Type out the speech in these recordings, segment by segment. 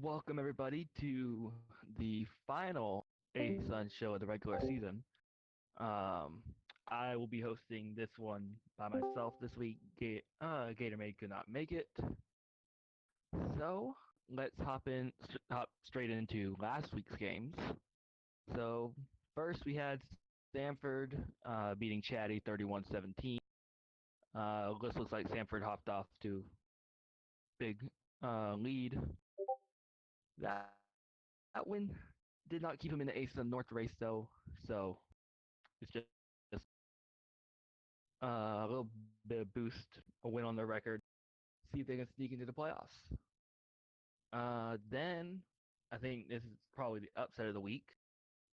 Welcome everybody to the final A-Sun show of the regular season. Um, I will be hosting this one by myself this week. Gatorade could not make it, so let's hop straight into last week's games. So first we had Stanford beating Chatty 31-17. This looks like Stanford hopped off to big lead. That win did not keep him in the A-Sun North race though, so it's just a little bit of boost, a win on their record. See if they can sneak into the playoffs. Then I think this is probably the upset of the week.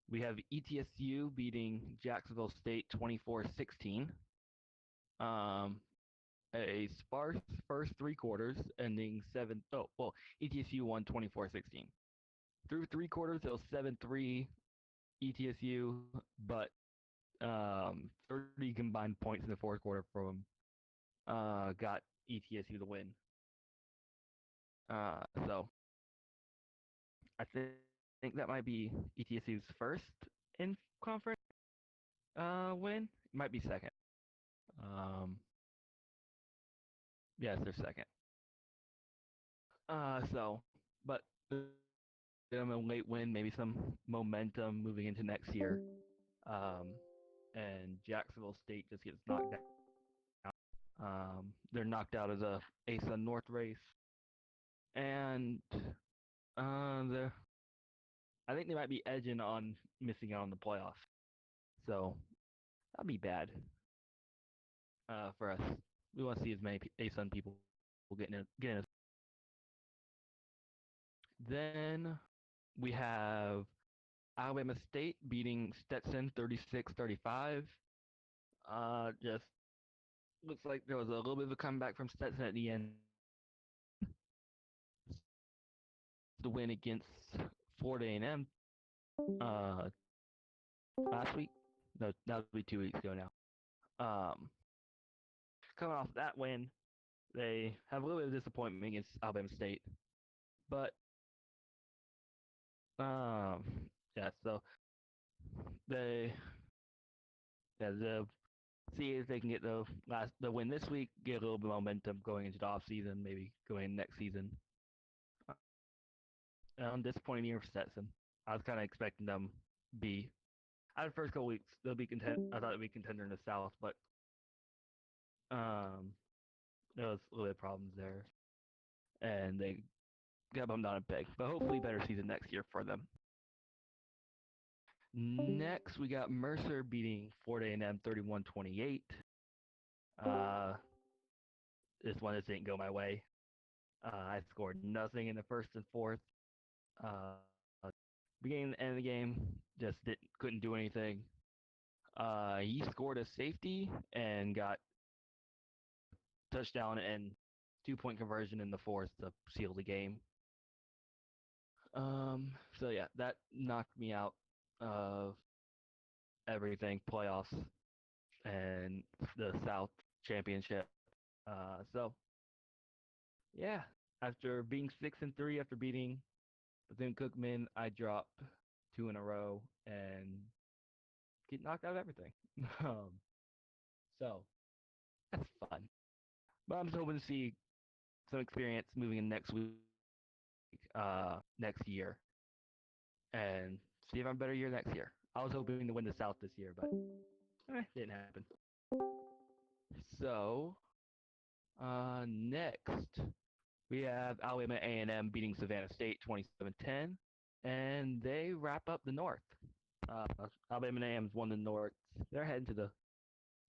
We have ETSU beating Jacksonville State 24-16. Um, a sparse first three quarters, ending 7. Oh, well, ETSU won 24-16. Through three quarters, it was 7-3 ETSU, but 30 combined points in the fourth quarter from got ETSU the win. So I think that might be ETSU's first in conference win. It might be second. Um, yeah, it's their second. So, but them a late win, maybe some momentum moving into next year. Um, and Jacksonville State just gets knocked down. They're knocked out of the A-Sun North race, and the I think they might be edging on missing out on the playoffs. So that'd be bad for us. We want to see as many A-Sun people getting in. Then we have Alabama State beating Stetson 36-35. Just looks like there was a little bit of a comeback from Stetson at the end. The win against Florida A&M last week. No, that would be 2 weeks ago now. Coming off that win, they have a little bit of disappointment against Alabama State, but um, yeah. So they the see if they can get the win this week, get a little bit of momentum going into the off season, maybe going next season. Disappointing year for Stetson. I was kind of expecting them be out of the first couple weeks they'll be content. I thought they'd be contender in the South, but um, there was a little bit of problems there, and they got bumped down a peg. But hopefully, better season next year for them. Next, we got Mercer beating Florida A&M 31-28. Uh, this one just didn't go my way. I scored nothing in the first and fourth. Uh, beginning and end of the game, just couldn't do anything. He scored a safety and got touchdown and 2-point conversion in the fourth to seal the game. So yeah, that knocked me out of everything playoffs and the South Championship. So yeah, after being 6-3 after beating Bethune-Cookman, I dropped two in a row and get knocked out of everything. um, so that's fun. But I'm just hoping to see some experience moving in next week, next year, and see if I'm better year next year. I was hoping to win the South this year, but didn't happen. So next we have Alabama A&M beating Savannah State 27-10, and they wrap up the North. Alabama A&M's won the North. They're heading to the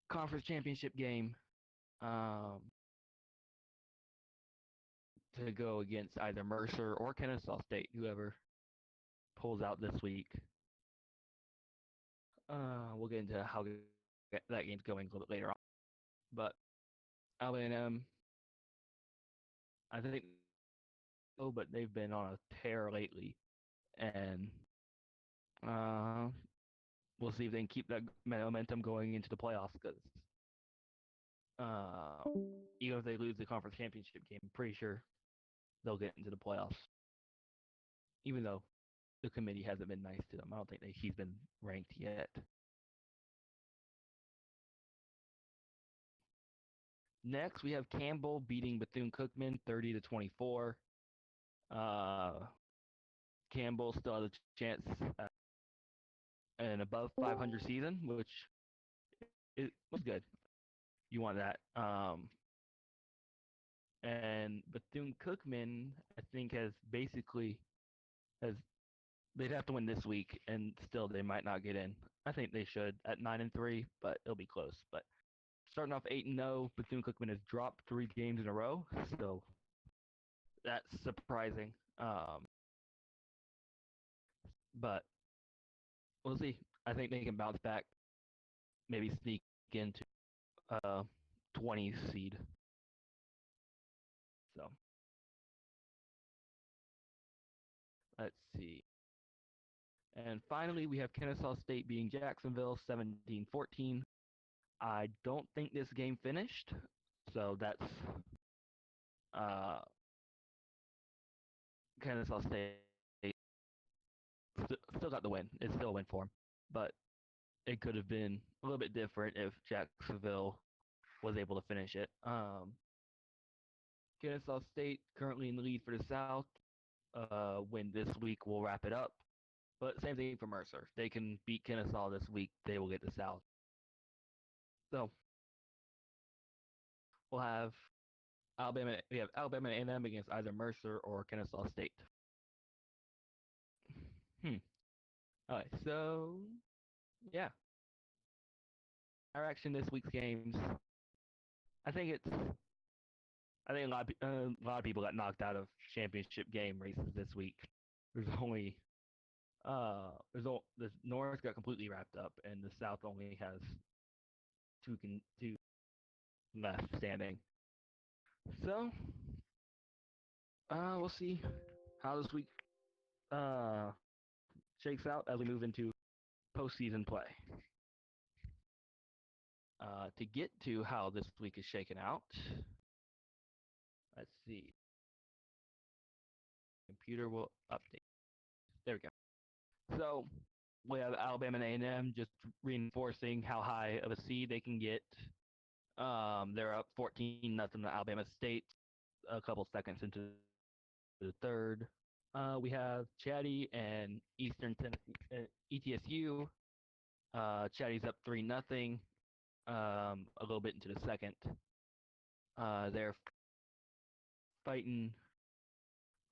conference championship game um, to go against either Mercer or Kennesaw State, whoever pulls out this week. We'll get into how that game's going a little bit later on. But Alabama, I think, but they've been on a tear lately, and uh, we'll see if they can keep that momentum going into the playoffs. Because uh, even if they lose the conference championship game, I'm pretty sure they'll get into the playoffs. even though the committee hasn't been nice to them. I don't think he's been ranked yet. Next, we have Campbell beating Bethune-Cookman 30-24. Uh, Campbell still has a chance at an above 500 season, which was good. You want that. And Bethune-Cookman, I think, has they'd have to win this week, and still they might not get in. I think they should at 9-3, but it'll be close. But starting off 8-0, Bethune-Cookman has dropped 3 games in a row, so that's surprising. But we'll see. I think they can bounce back, maybe sneak into 20 seed. So let's see. And finally, we have Kennesaw State beating Jacksonville 17-14. I don't think this game finished, so that's uh, Kennesaw State still got the win. It's still a win for them, but it could have been a little bit different if Jacksonville was able to finish it. Kennesaw State currently in the lead for the South. Win this week will wrap it up. But same thing for Mercer. They can beat Kennesaw this week. They will get the South. So we'll have Alabama. We have Alabama and A&M against either Mercer or Kennesaw State. All right. So yeah, our action this week's games. I think it's. I think a lot of people got knocked out of championship game races this week. There's only the North got completely wrapped up, and the South only has two left standing. So we'll see how this week uh shakes out as we move into postseason play. To get to how this week is shaking out, let's see. Computer will update. There we go. So we have Alabama and A&M just reinforcing how high of a seed they can get. They're up 14-0 to Alabama State a couple seconds into the third. We have Chatty and Eastern Tennessee, ETSU. Chatty's up 3-0. A little bit into the second. They're fighting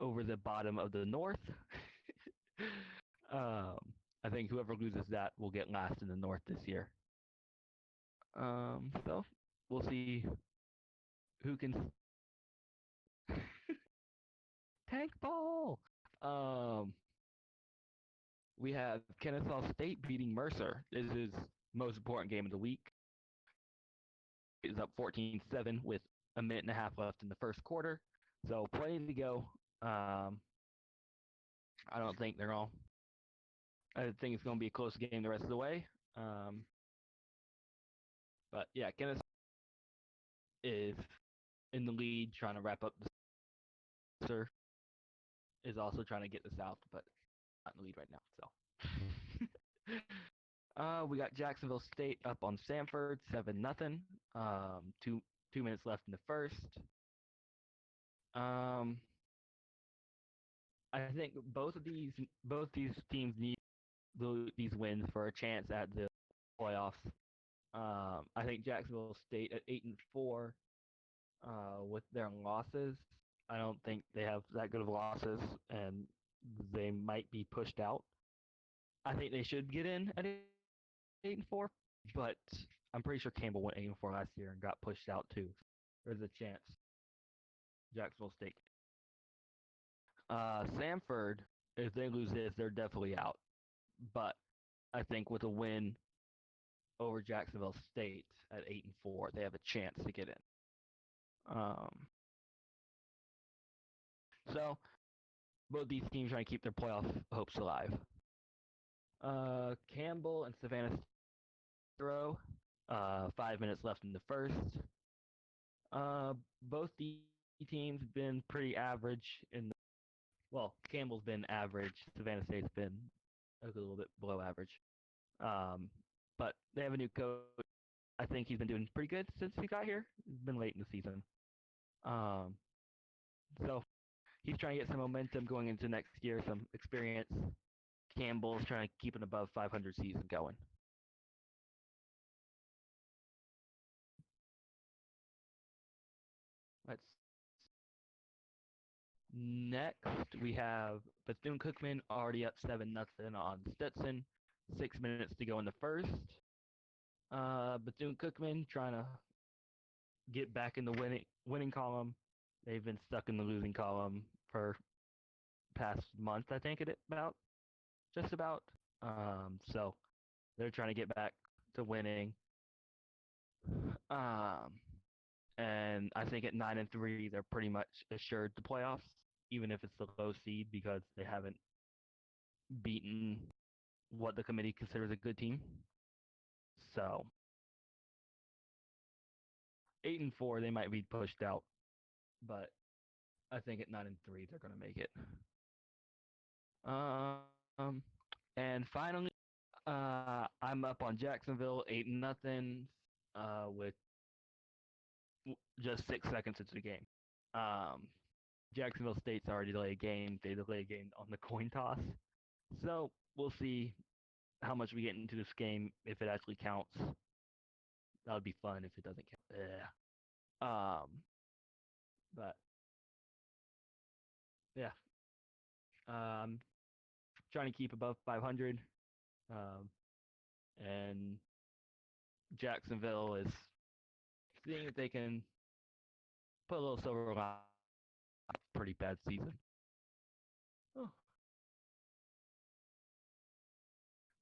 over the bottom of the North. I think whoever loses that will get last in the North this year. So we'll see who can tank ball. We have Kennesaw State beating Mercer. This is most important game of the week. It's up 14-7 with a minute and a half left in the first quarter. So plenty to go. I don't think they're all. I think it's going to be a close game the rest of the way. But yeah, Kennesaw is in the lead, trying to wrap up the Mercer is also trying to get the South, but not in the lead right now. So we got Jacksonville State up on Samford 7-0. 2 minutes left in the first. I think both these teams need these wins for a chance at the playoffs. I think Jacksonville State at 8-4 with their losses. I don't think they have that good of losses, and they might be pushed out. I think they should get in at 8-4, but I'm pretty sure Campbell went 8-4 last year and got pushed out too. There's a chance Jacksonville State. Samford, if they lose this, they're definitely out. But I think with a win over Jacksonville State at 8-4, they have a chance to get in. So both these teams trying to keep their playoff hopes alive. Campbell and Savannah State, 5 minutes left in the first. Both the teams have been pretty average in well, Campbell's been average. Savannah State's been a little bit below average. Um, but they have a new coach. I think he's been doing pretty good since he got here. It's been late in the season. Um, so he's trying to get some momentum going into next year, some experience. Campbell's trying to keep an above 500 season going. Let's Next, we have Bethune Cookman already up 7-0 on Stetson. 6 minutes to go in the first. Bethune Cookman trying to get back in the winning column. They've been stuck in the losing column for past month, I think it about just about. So they're trying to get back to winning. Um, and I think at 9-3, they're pretty much assured the playoffs, even if it's the low seed because they haven't beaten what the committee considers a good team. So 8-4, they might be pushed out, but I think at 9-3, they're going to make it. Um, and finally, I'm up on Jacksonville 8-0, with just 6 seconds into the game. Um, Jacksonville State's already delayed a game. They delayed a game on the coin toss, so we'll see how much we get into this game if it actually counts. That would be fun if it doesn't count. Yeah. But yeah, um, trying to keep above 500, um, and Jacksonville is seeing if they can put a little silver line. Pretty bad season. Oh,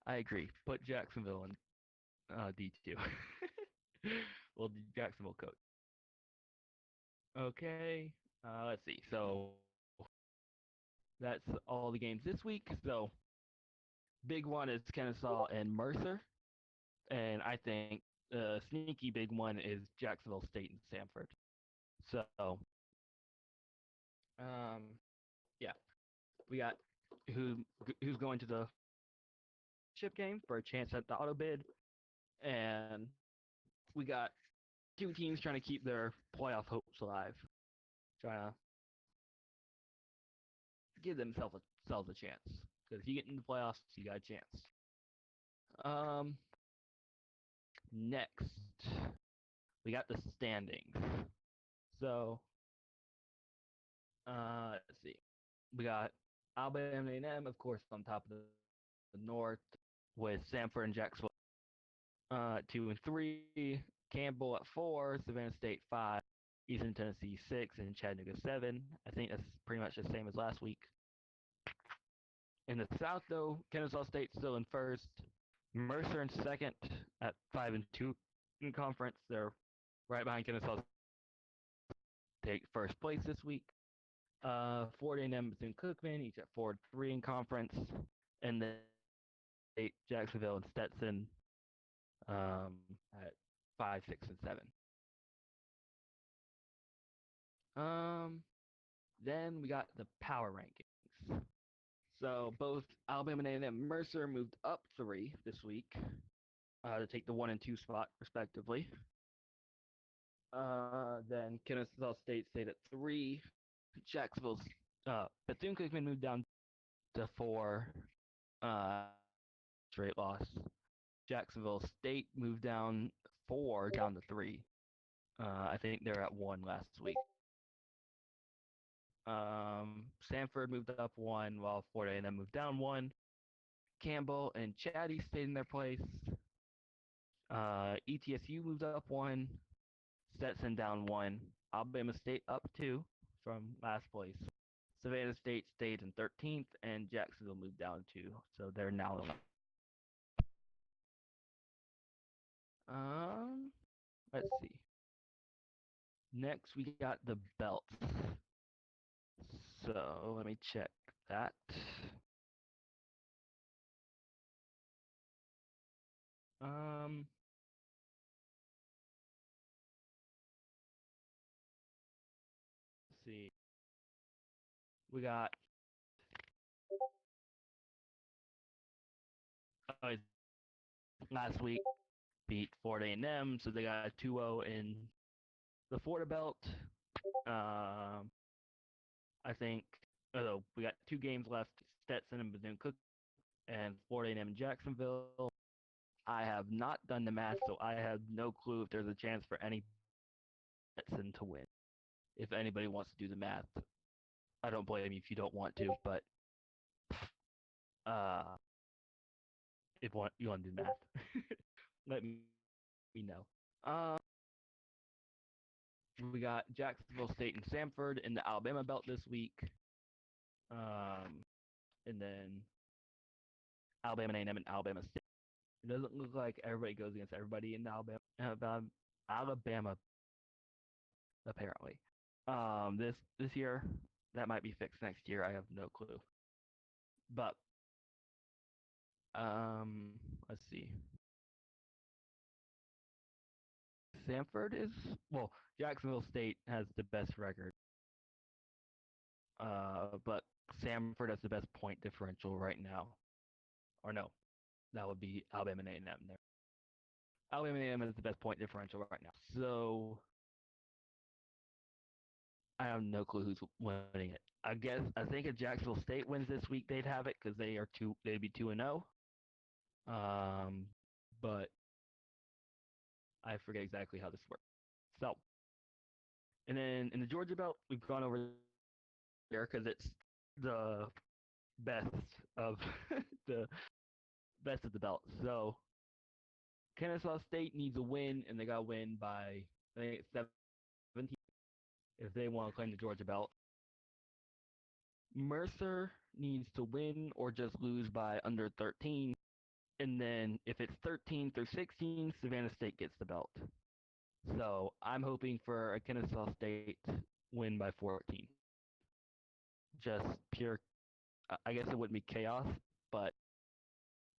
I agree. Put Jacksonville in D2. Well, the Jacksonville coach. Okay. Let's see. So that's all the games this week. So big one is Kennesaw and Mercer, and I think the sneaky big one is Jacksonville State and Sanford. So, um, yeah, we got who who's going to the chip game for a chance at the auto bid, and we got two teams trying to keep their playoff hopes alive, trying to give themselves a chance. Because if you get into the playoffs, you got a chance. Um, Next, we got the standings. So, let's see. We got Alabama A&M, of course, on top of the North, with Sanford and Jacksonville 2 and 3, Campbell at 4, Savannah State 5, Eastern Tennessee 6, and Chattanooga 7. I think that's pretty much the same as last week. In the South, though, Kennesaw State still in first, Mercer in second at 5-2 in conference. They're right behind Kennesaw. Take first place this week. Ford A&M Bethune Cookman each at 4-3 in conference, and then Jacksonville and Stetson at 5, 6, and 7. Um, then we got the power rankings. So both Alabama and A&M Mercer moved up 3 this week to take the 1 and 2 spot respectively. Then Kennesaw State stayed at 3. Jacksonville's Bethune Cookman moved down to 4. Uh, Straight loss. Jacksonville State moved down 4 down to 3. I think they're at 1 last week. Sanford moved up 1 while Florida A&M moved down 1. Campbell and Chatty stayed in their place. ETSU moved up 1. Stetson down 1. Alabama State up 2 from last place. Savannah State stayed in 13th, and Jacksonville moved down 2. So they're now. Um, let's see. Next, we got the belts. So let me check that. Um, let's see. We got last week beat Florida A&M, so they got a 2-0 in the Florida Belt. I think we got 2 games left: Stetson and Bethune-Cookman, and Florida A&M and Jacksonville. I have not done the math, so I have no clue if there's a chance for any Stetson to win. If anybody wants to do the math, I don't blame you if you don't want to, but uh, if you want to do the math, let me know. We got Jacksonville State and Samford in the Alabama Belt this week. And then Alabama A&M and Alabama State. It doesn't look like everybody goes against everybody in Alabama apparently. This year, that might be fixed next year. I have no clue. But let's see. Samford is well. Jacksonville State has the best record. But Samford has the best point differential right now. Or no, that would be Alabama A&M there. Alabama A&M has the best point differential right now. So I have no clue who's winning it. I think if Jacksonville State wins this week, they'd have it because they'd be 2-0. But I forget exactly how this works. So, and then in the Georgia Belt, we've gone over there because it's the best of the best of the belt. So Kennesaw State needs a win, and they got to win by I think 17 if they want to claim the Georgia Belt. Mercer needs to win or just lose by under 13. And then if it's 13 through 16, Savannah State gets the belt. So I'm hoping for a Kennesaw State win by 14. Just pure, I guess it wouldn't be chaos, but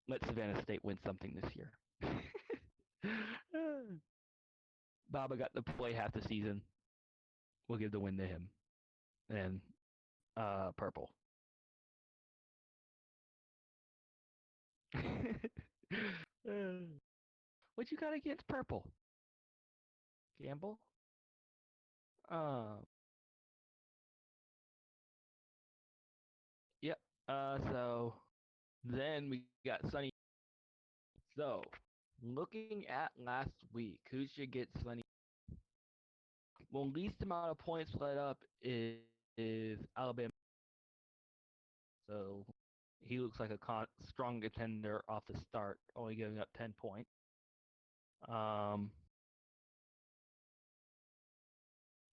let Savannah State win something this year. Baba got to play half the season. We'll give the win to him. And purple. What you got against purple? Gamble? Uh, yep. So then we got Sunny. So looking at last week, who should get Sunny? Well, least amount of points let up is Alabama. So he looks like a strong contender off the start, only giving up 10 points.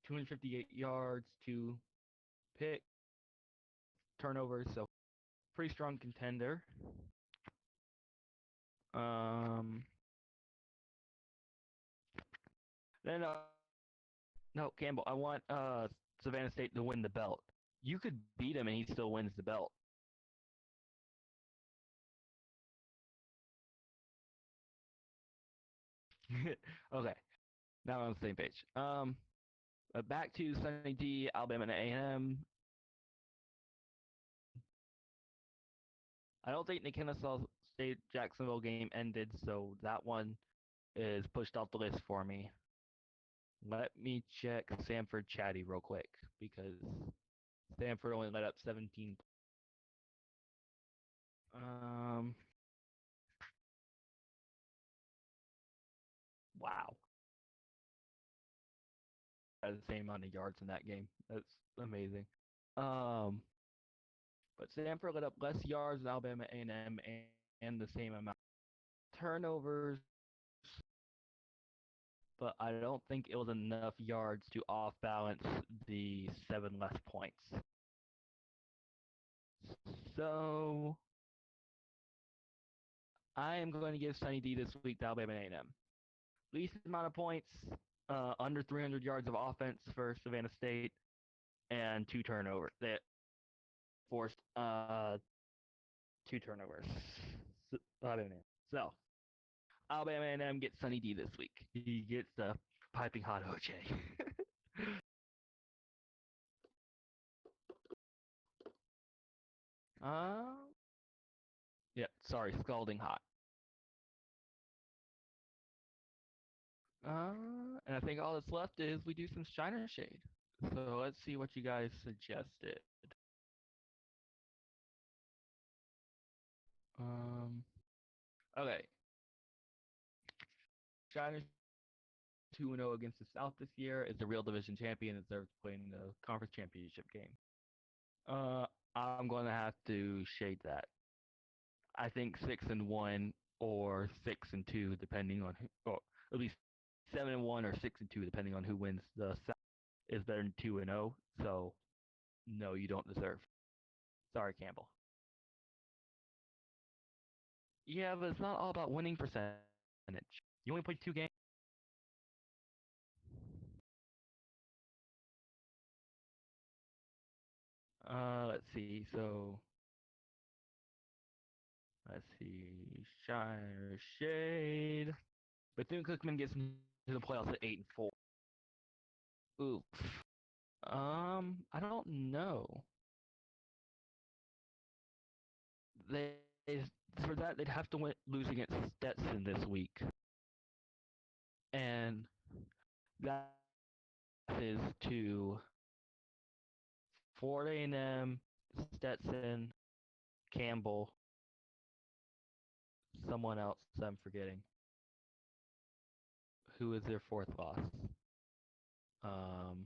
258 yards, 2 pick turnovers, so pretty strong contender. Then no, Campbell, I want Savannah State to win the belt. You could beat him and he still wins the belt. Okay, now we're on the same page. Back to Sunny D, Alabama and A&M. I don't think the Kennesaw State Jacksonville game ended, so that one is pushed off the list for me. Let me check Samford Chatty real quick because Samford only let up 17. Wow. Had the same amount of yards in that game. That's amazing. Um, but Samford let up less yards than Alabama A&M and the same amount of turnovers, but I don't think it was enough yards to off balance the 7 less points. So I am going to give Sunny D this week to Alabama A&M. Least amount of points, under 300 yards of offense for Savannah State, and 2 turnovers. That forced 2 turnovers. So Alabama A&M gets Sunny D this week. He gets the piping hot OJ. uh, yeah, sorry, scalding hot. And I think all that's left is we do some Shiner Shade. So let's see what you guys suggested. Um, okay. Shiner 2-0 against the South this year is the real division champion and deserves to play in the conference championship game. Uh, I'm going to have to shade that. I think 6-1 or 6-2, depending on who, or at least 7-1 or 6-2, depending on who wins the South, is better than 2-0. So no, you don't deserve. Sorry, Campbell. Yeah, but it's not all about winning percentage. You only played 2 games. Let's see. So let's see. Shire Shade. Bethune Cookman gets into the playoffs at 8-4. Oof. I don't know. They for that they'd have to lose against Stetson this week, and that is to Florida A&M, Stetson, Campbell, someone else I'm forgetting. Who is their fourth loss? Um,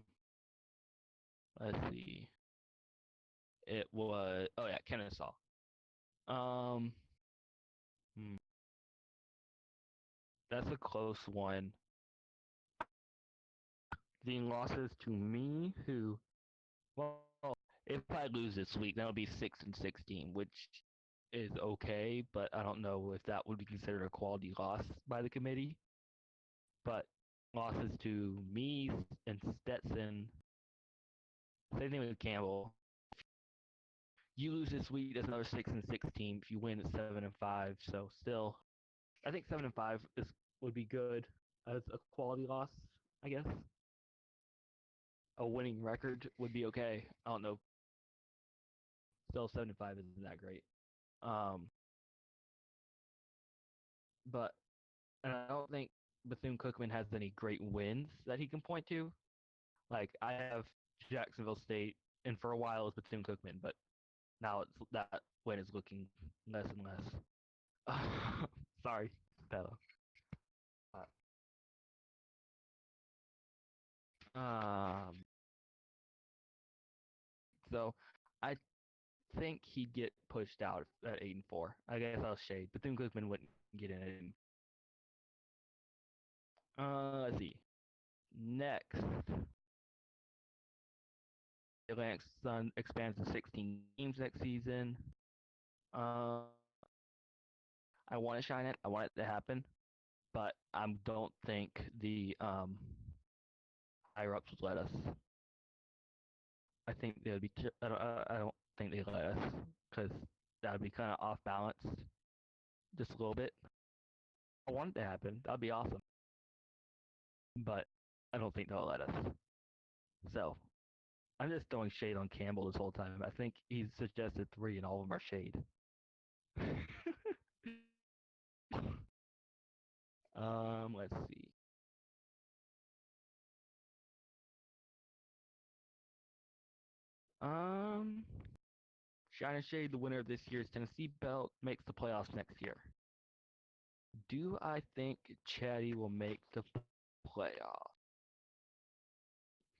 let's see. It was Kennesaw. Um, hmm, that's a close one. The losses to me, who well, if I lose this week, that'll be 6-16, which is okay, but I don't know if that would be considered a quality loss by the committee. But losses to me and Stetson, same thing with Campbell. You lose this week, that's another 6-16. If you win, it's 7-5. So still, I think 7-5 is would be good as a quality loss. I guess a winning record would be okay. I don't know. Still, 7-5 isn't that great. Um, but and I don't think Bethune Cookman has any great wins that he can point to. Like I have Jacksonville State, and for a while it's Bethune Cookman, but now it's that win is looking less and less. Sorry, Bella. Um, so I think he'd get pushed out at 8-4. I guess I'll shade. Bethune Cookman wouldn't get in it. Let's see. Next, Atlantic Sun expands to 16 teams next season. Uh, I want to shine it. I want it to happen, but I don't think the higher ups would let us. I think they would be. I don't think they let us because that would be kind of off balance, just a little bit. I want it to happen. That'd be awesome, but I don't think they'll let us. So I'm just throwing shade on Campbell this whole time. I think he's suggested 3, and all of them are shade. Let's see. Um, Shine Shade, the winner of this year's Tennessee belt, makes the playoffs next year. Do I think Chatty will make the playoff?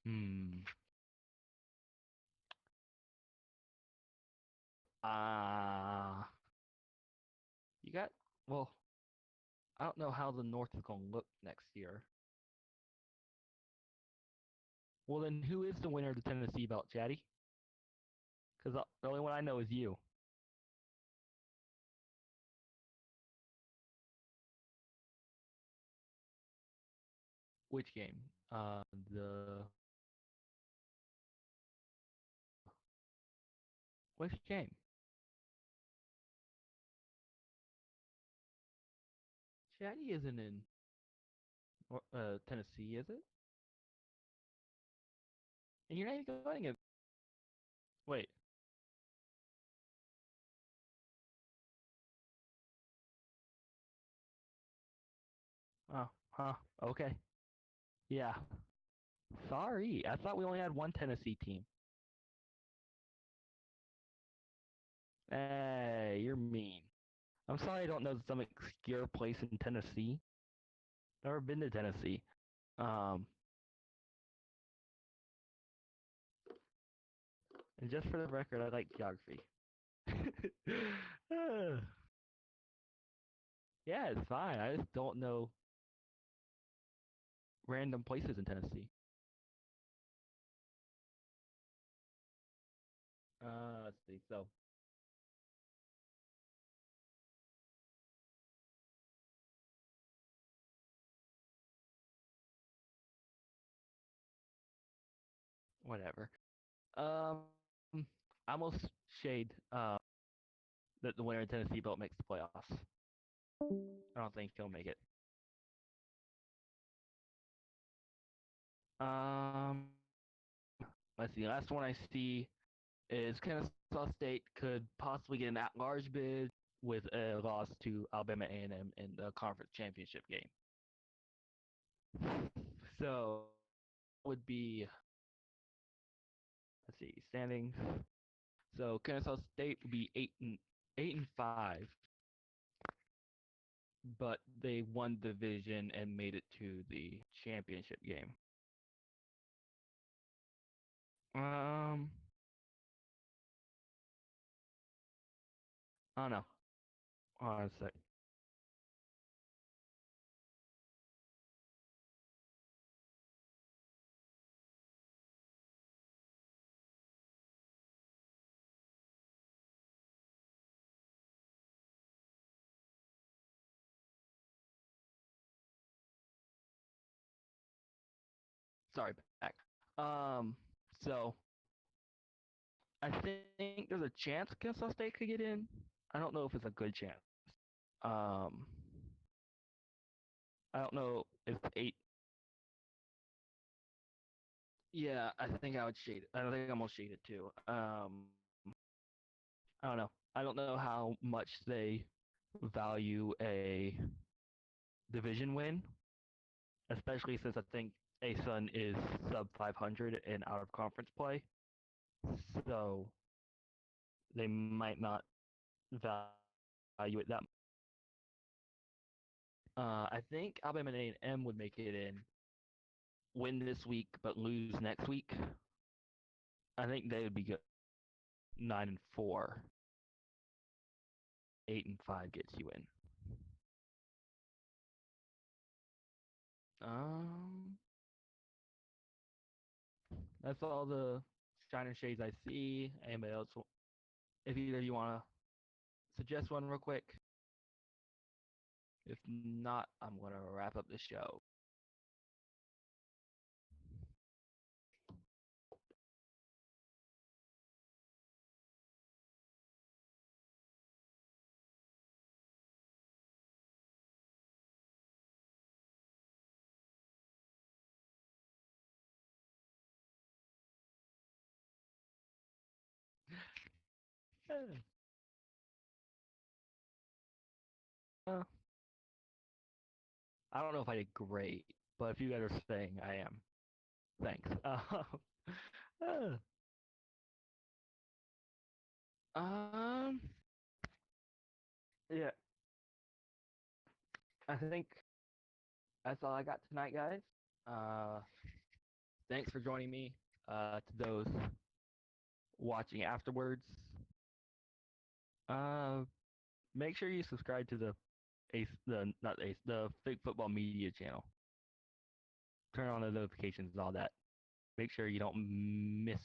Hmm. Uh, you got, well, I don't know how the North is going to look next year. Well, then who is the winner of the Tennessee belt, Chatty? Because the only one I know is you. Which game? The which game? Chatty isn't in Tennessee, is it? And you're not even going to. Wait. Oh, huh. Okay. Yeah. Sorry, I thought we only had one Tennessee team. Hey, you're mean. I'm sorry I don't know some obscure place in Tennessee. Never been to Tennessee. Um, and just for the record, I like geography. Uh, yeah, it's fine. I just don't know random places in Tennessee. Let's see. So, whatever. Um, I almost shade that the winner in Tennessee belt makes the playoffs. I don't think he'll make it. Um, let's see. Last one I see is Kennesaw State could possibly get an at-large bid with a loss to Alabama A&M in the conference championship game. So would be, let's see, standings. So Kennesaw State would be 8-5, but they won division and made it to the championship game. Um, I don't know. Hold on a sec. Sorry, back. Um, so I think there's a chance Kennesaw State could get in. I don't know if it's a good chance. Um, I don't know if eight. Yeah, I think I would shade it. I think I'm gonna shade it too. I don't know. I don't know how much they value a division win, especially since I think ASUN is sub 500 in out of conference play. So they might not value it that much. I think Alabama A&M would make it in, win this week but lose next week. I think they would be good. 9-4, 8-5 gets you in. Um, that's all the shiner shades I see. Anybody else? If either of you want to suggest one real quick. If not, I'm gonna wrap up the show. Uh, I don't know if I did great, but if you guys are saying I am, thanks. Uh, um, yeah, I think that's all I got tonight, guys. Uh, thanks for joining me. To those watching afterwards, uh, make sure you subscribe to the Ace, the not Ace, the Fake Football Media channel. Turn on the notifications and all that. Make sure you don't miss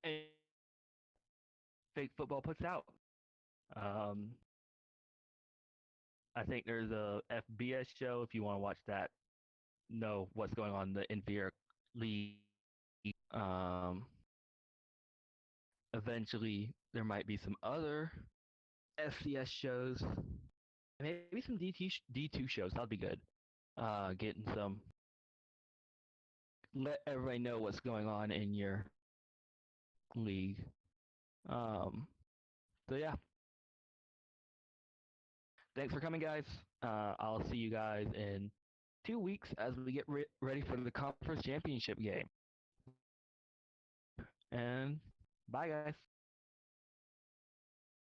anything Fake Football puts out. Um, I think there's a FBS show if you want to watch that. Know what's going on in the inferior league. Um, eventually, there might be some other FCS shows, maybe some D2 shows. That'd be good. Getting some, let everybody know what's going on in your league. Um, so yeah, thanks for coming, guys. I'll see you guys in 2 weeks as we get ready for the conference championship game. And bye, guys.